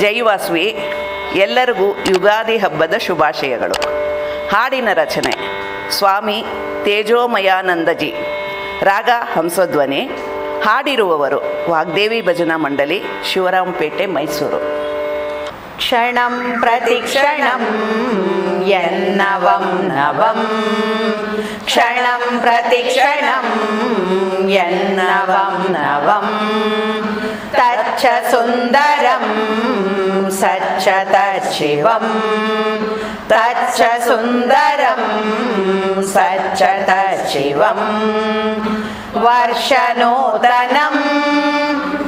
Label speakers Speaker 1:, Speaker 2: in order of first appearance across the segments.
Speaker 1: ಜೈ ವಾಸವಿ. ಎಲ್ಲರಿಗೂ ಯುಗಾದಿ ಹಬ್ಬದ ಶುಭಾಶಯಗಳು. ಹಾಡಿನ ರಚನೆ ಸ್ವಾಮಿ ತೇಜೋಮಯಾನಂದಜಿ. ರಾಗ ಹಂಸಧ್ವನಿ. ಹಾಡಿರುವವರು ವಾಗ್ದೇವಿ ಭಜನಾ ಮಂಡಳಿ, ಶಿವರಾಂಪೇಟೆ, ಮೈಸೂರು.
Speaker 2: ಕ್ಷಣಂ ಪ್ರತಿಕ್ಷಣಂ ಯನ್ನವಂ ನವಂ, ಕ್ಷಣಂ ಪ್ರತಿಕ್ಷಣಂ ಯನ್ನವಂ ನವಂ, ತಚ್ಚ ಸುಂದರಂ ಸಚ್ಚ ತಚ್ಚಿವಂ, ತಚ್ಚ ಸುಂದರಂ ಸಚ್ಚ ತಚ್ಚಿವಂ, ವರ್ಷನೂತನಂ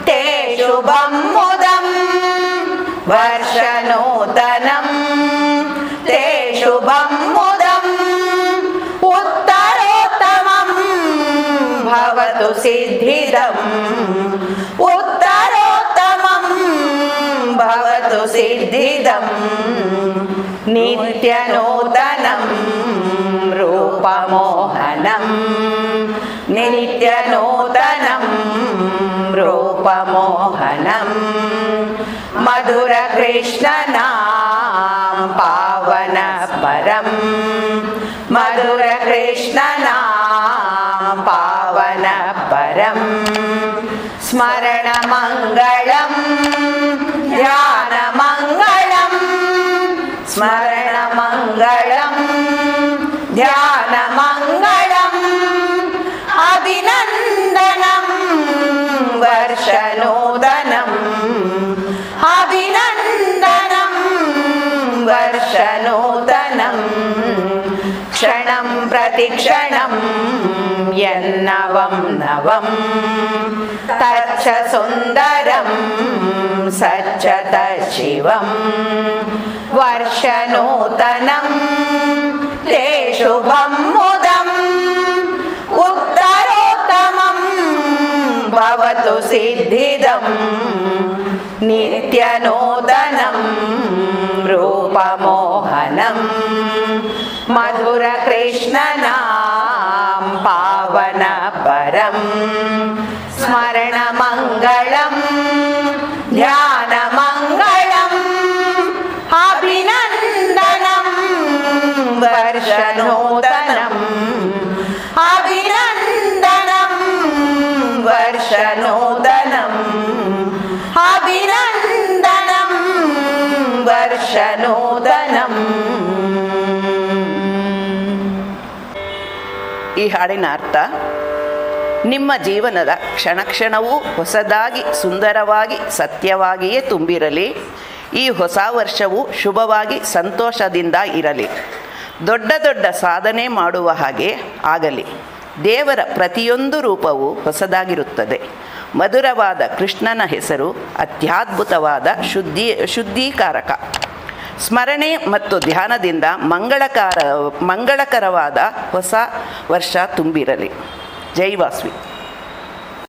Speaker 2: ತೇ ಶುಭಂ ಮುದಂ, ವರ್ಷನೂತನಂ ತೇ ಶುಭಂ ಮುದಂ, ಉತ್ತರೋತ್ತಮಂ ಭವತು ಸಿದ್ಧಿದಂ, ಉತ್ತರೋತ್ತಮಂ ಭವತು ಸಿದ್ಧಿದಂ, ನಿತ್ಯನೂತನಂ ರೂಪಮೋಹನಂ, ನಿತ್ಯನೂತನಂ ರೂಪಮೋಹನಂ, ಮಧುರ ಕೃಷ್ಣನಾಂ ಪಾವನ ಪರಂ, ಮಧುರ ಕೃಷ್ಣನಾಂ ಪಾವನ ಪರಂ, ಸ್ಮರಣ ಮಂಗಳಂ ಧ್ಯಾನ ಮಂಗಳಂ, ಸ್ಮರಣ ಮಂಗಳಂ ಧ್ಯಾನ ಮಂಗಳಂ, ಅಭಿನಂದನಂ ವರ್ಷನೂತನಂ, ಅಭಿನಂದನಂ ವರ್ಷನೂತನಂ, ಕ್ಷಣಂ ಪ್ರತಿಕ್ಷಣಂ ಯನ್ನವಂ ನವಂ, ತಚ್ಚ ಸುಂದರಂ ಸಚ್ಚ ತಚ್ಚಿವಂ, ವರ್ಷನೂತನಂ ತೇ ಶುಭಂ ಮುದಂ, ಉತ್ತರೋತ್ತಮಂ ಭವತು ಸಿದ್ಧಿದಂ, ನಿತ್ಯನೂತನಂ ರೂಪಮೋಹನಂ, ಮಧುರ ಕೃಷ್ಣನಾಂ ಪಾವನ ಪರಂ, ಸ್ಮರಣ ಮಂಗಳಂ ಧ್ಯಾನ ಮಂಗಳಂ, ಅಭಿನಂದನಂ ವರ್ಷನೂತನಂ, ಅಭಿನಂದನಂ ವರ್ಷನೂತನಂ, ಅಭಿನಂದನಂ ವರ್ಷನೂತನಂ.
Speaker 1: ಈ ಹಾಡಿನ ಅರ್ಥ: ನಿಮ್ಮ ಜೀವನದ ಕ್ಷಣ ಕ್ಷಣವೂ ಹೊಸದಾಗಿ, ಸುಂದರವಾಗಿ, ಸತ್ಯವಾಗಿಯೇ ತುಂಬಿರಲಿ. ಈ ಹೊಸ ವರ್ಷವು ಶುಭವಾಗಿ, ಸಂತೋಷದಿಂದ ಇರಲಿ. ದೊಡ್ಡ ದೊಡ್ಡ ಸಾಧನೆ ಮಾಡುವ ಹಾಗೆ ಆಗಲಿ. ದೇವರ ಪ್ರತಿಯೊಂದು ರೂಪವೂ ಹೊಸದಾಗಿರುತ್ತದೆ. ಮಧುರವಾದ ಕೃಷ್ಣನ ಹೆಸರು ಅತ್ಯದ್ಭುತವಾದ ಶುದ್ಧೀಕಾರಕ. ಸ್ಮರಣೆ ಮತ್ತು ಧ್ಯಾನದಿಂದ ಮಂಗಳಕರವಾದ ಹೊಸ ವರ್ಷ ತುಂಬಿರಲಿ. ಜೈ ವಾಸವಿ.